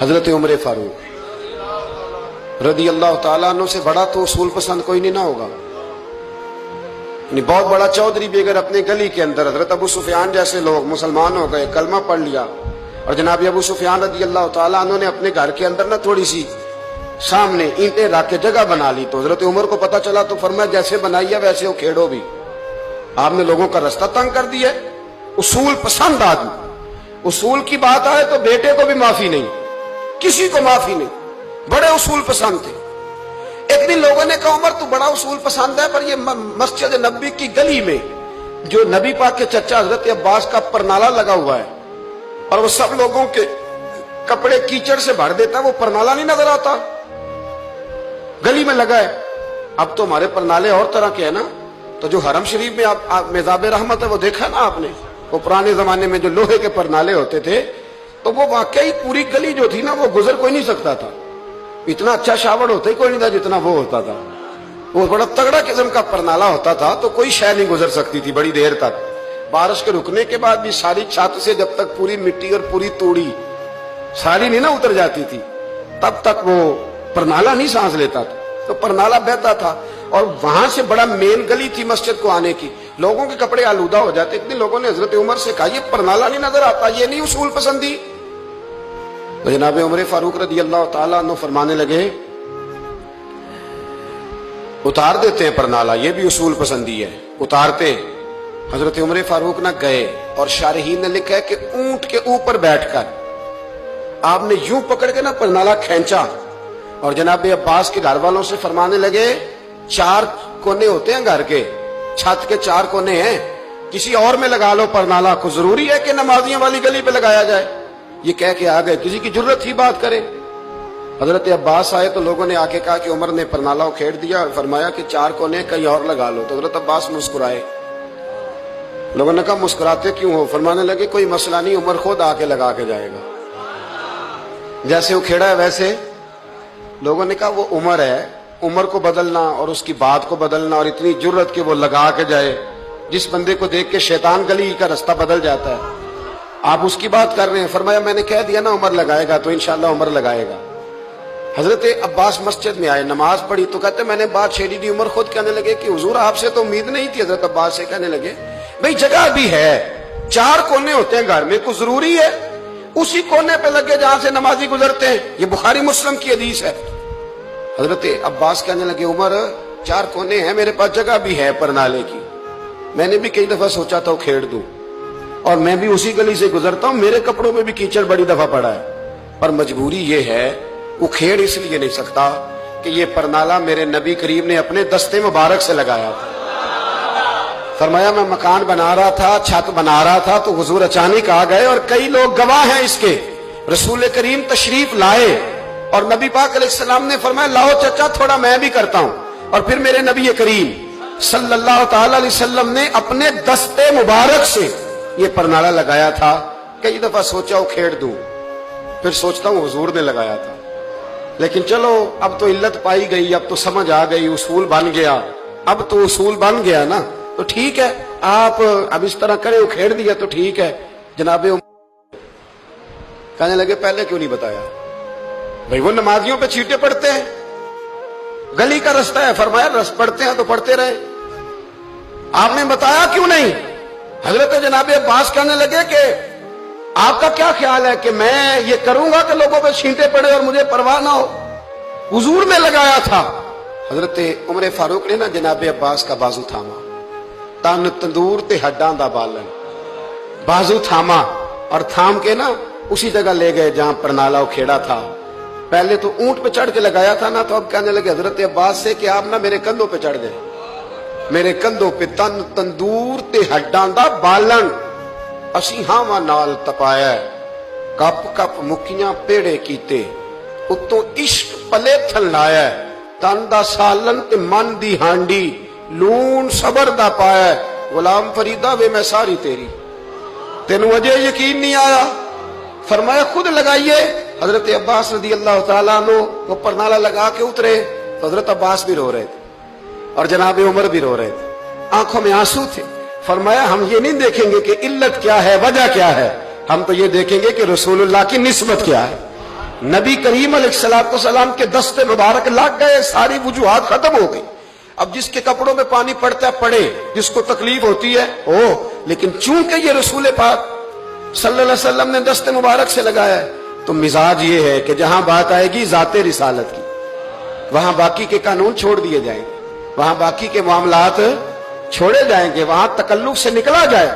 حضرت عمر فاروق رضی اللہ تعالیٰ عنہ سے بڑا تو اصول پسند کوئی نہیں نہ ہوگا. یعنی بہت بڑا چودھری بھی اگر اپنے گلی کے اندر، حضرت ابو سفیان جیسے لوگ مسلمان ہو گئے، کلمہ پڑھ لیا، اور جناب ابو سفیان رضی اللہ تعالیٰ عنہ نے اپنے گھر کے اندر نہ تھوڑی سی سامنے اینٹیں رکھ کے جگہ بنا لی، تو حضرت عمر کو پتا چلا تو فرمایا جیسے بنائی ہے ویسے وہ کھیڑو بھی. آپ نے لوگوں کا رستہ تنگ کر دیا. اصول پسند آدمی، اصول کی بات آئے تو بیٹے کو بھی معافی نہیں، کسی کو معافی نہیں، بڑے اصول پسند تھے. ایک دن لوگوں نے کہا عمر تو بڑا اصول پسند ہے، پر یہ مسجد نبی کی گلی میں جو نبی پاک کے چچا حضرت عباس کا پرنالہ لگا ہوا ہے اور وہ سب لوگوں کے کپڑے کیچڑ سے بھر دیتا ہے، وہ پرنالہ نہیں نظر آتا؟ گلی میں لگا ہے. اب تو ہمارے پرنالے اور طرح کے ہیں نا. تو جو حرم شریف میں میزاب رحمت ہے وہ دیکھا نا آپ نے، وہ پرانے زمانے میں جو لوہے کے پرنالے ہوتے تھے، تو وہ واقعی پوری گلی جو تھی نا وہ گزر کوئی نہیں سکتا تھا. اتنا اچھا شاور ہوتا ہی کوئی نہیں تھا جتنا وہ ہوتا تھا. وہ بڑا تگڑا قسم کا پرنالہ ہوتا تھا، تو کوئی شے نہیں گزر سکتی تھی بڑی دیر تک. بارش کے رکنے کے بعد بھی ساری چھت سے جب تک پوری مٹی اور پوری توڑی ساری نہیں نہ اتر جاتی تھی تب تک وہ پرنالہ نہیں سانس لیتا تھا. تو پرنالہ بہتا تھا اور وہاں سے بڑا مین گلی تھی مسجد کو آنے کی. لوگوں کے کپڑے آلودہ ہو جاتے. ایک دن لوگوں نے حضرت عمر سے کہا یہ پرنالہ نہیں نظر آتا، یہ نہیں اصول پسندی؟ تو جناب عمر فاروق رضی اللہ تعالیٰ عنہ فرمانے لگے اتار دیتے ہیں پرنالہ، یہ بھی اصول پسندی ہے. اتارتے. حضرت عمر فاروق نہ گئے اور شارحین نے لکھا ہے کہ اونٹ کے اوپر بیٹھ کر آپ نے یوں پکڑ کے نا پرنالہ کھینچا اور جناب عباس کے گھر والوں سے فرمانے لگے 4 کونے ہوتے ہیں گھر کے، چھت کے 4 کونے ہیں، کسی اور میں لگا لو پرنالہ کو، ضروری ہے کہ نمازیوں والی گلی پہ لگایا جائے؟ یہ کہہ کے آ گئے. کسی کی جرت ہی بات کرے. حضرت عباس آئے تو لوگوں نے آ کے کہا کہ عمر نے پرنالہ کھیڑ دیا اور فرمایا کہ 4 کونے کہیں اور لگا لو. تو حضرت عباس مسکرائے. لوگوں نے کہا مسکراتے کیوں ہو؟ فرمانے لگے کوئی مسئلہ نہیں، عمر خود آ کے لگا کے جائے گا. جیسے وہ کھیڑا ہے ویسے. لوگوں نے کہا وہ عمر ہے، عمر کو بدلنا اور اس کی بات کو بدلنا اور اتنی جرت کہ وہ لگا کے جائے. جس بندے کو دیکھ کے شیطان گلی کا رستہ بدل جاتا ہے، آپ اس کی بات کر رہے ہیں. فرمایا میں نے کہہ دیا نا عمر لگائے گا، تو انشاءاللہ عمر لگائے گا. حضرت عباس مسجد میں آئے، نماز پڑھی تو کہتے میں نے بات چھیڑی دی. عمر خود کہنے لگے کہ حضور آپ سے تو امید نہیں تھی. حضرت عباس سے کہنے لگے بھئی جگہ بھی ہے، 4 کونے ہوتے ہیں گھر میں، کوئی ضروری ہے اسی کونے پہ لگے جہاں سے نمازی گزرتے ہیں؟ یہ بخاری مسلم کی حدیث ہے. حضرت عباس کہنے لگے عمر 4 کونے ہیں، میرے پاس جگہ بھی ہے پرنالے کی، میں نے بھی کئی دفعہ سوچا تھا وہ کھیڑ دوں، اور میں بھی اسی گلی سے گزرتا ہوں، میرے کپڑوں میں بھی کیچڑ بڑی دفعہ پڑا ہے، پر مجبوری یہ ہے وہ کھیڑ اس لیے نہیں سکتا کہ یہ پرنالہ میرے نبی کریم نے اپنے دستے مبارک سے لگایا تھا. فرمایا میں مکان بنا رہا تھا، چھت بنا رہا تھا، تو حضور اچانک آ گئے، اور کئی لوگ گواہ ہیں اس کے. رسول کریم تشریف لائے اور نبی پاک علیہ السلام نے فرمایا لاؤ چچا تھوڑا میں بھی کرتا ہوں. اور پھر میرے نبی کریم صلی اللہ تعالی علیہ وسلم نے اپنے دستے مبارک سے یہ پرنالہ لگایا تھا. کئی دفعہ سوچا وہ کھیڑ دوں، پھر سوچتا ہوں حضور نے لگایا تھا. لیکن چلو اب تو علت پائی گئی، اب تو سمجھ آ گئی، اصول بن گیا. اب تو اصول بن گیا نا، تو ٹھیک ہے آپ اب اس طرح کریں، وہ کھیڑ دیا تو ٹھیک ہے. جناب کہنے لگے پہلے کیوں نہیں بتایا؟ بھئی وہ نمازیوں پہ چیٹے پڑتے ہیں، گلی کا رستہ ہے. فرمایا رس پڑتے ہیں تو پڑھتے رہے، آپ نے بتایا کیوں نہیں؟ حضرت جناب عباس کہنے لگے کہ آپ کا کیا خیال ہے کہ میں یہ کروں گا کہ لوگوں پہ چھینٹے پڑے اور مجھے پرواہ نہ ہو؟ حضور نے لگایا تھا. حضرت عمر فاروق نے نا جناب عباس کا بازو تھاما، تن تندور تے ہڈاں دا بالن، بازو تھاما اور تھام کے نا اسی جگہ لے گئے جہاں پرنالہ کھیڑا تھا. پہلے تو اونٹ پہ چڑھ کے لگایا تھا نا، تو اب کہنے لگے حضرت عباس سے کہ آپ نا میرے کندھوں پہ چڑھ گئے، میرے کندھوں پہ تن تندور تے ہڈاں دا بالن، اسی ہاواں نال تپایا، کپ کپ مکیاں پیڑے کیتے، اتوں عشق پلے تھن لایا، تن دا سالن تے من دی ہانڈی، لون صبر دا پایا، غلام فریدہ وے میں ساری تیری، تینوں اجے یقین نہیں آیا؟ فرمایا خود لگائیے. حضرت عباس رضی اللہ تعالیٰ عنہ وہ پرنالہ لگا کے اترے تو حضرت عباس بھی رو رہے تھے اور جناب عمر بھی رو رہے تھے، آنکھوں میں آنسو تھے. فرمایا ہم یہ نہیں دیکھیں گے کہ علت کیا ہے، وجہ کیا ہے، ہم تو یہ دیکھیں گے کہ رسول اللہ کی نسبت کیا ہے. نبی کریم علیہ السلام کے دست مبارک لگ گئے، ساری وجوہات ختم ہو گئی. اب جس کے کپڑوں میں پانی پڑتا ہے پڑے، جس کو تکلیف ہوتی ہے ہو، لیکن چونکہ یہ رسول پاک صلی اللہ علیہ وسلم نے دست مبارک سے لگایا ہے تو مزاج یہ ہے کہ جہاں بات آئے گی ذات رسالت کی، وہاں باقی کے قانون چھوڑ دیے جائیں گے، وہاں باقی کے معاملات چھوڑے جائیں گے، وہاں تکلف سے نکلا جائے.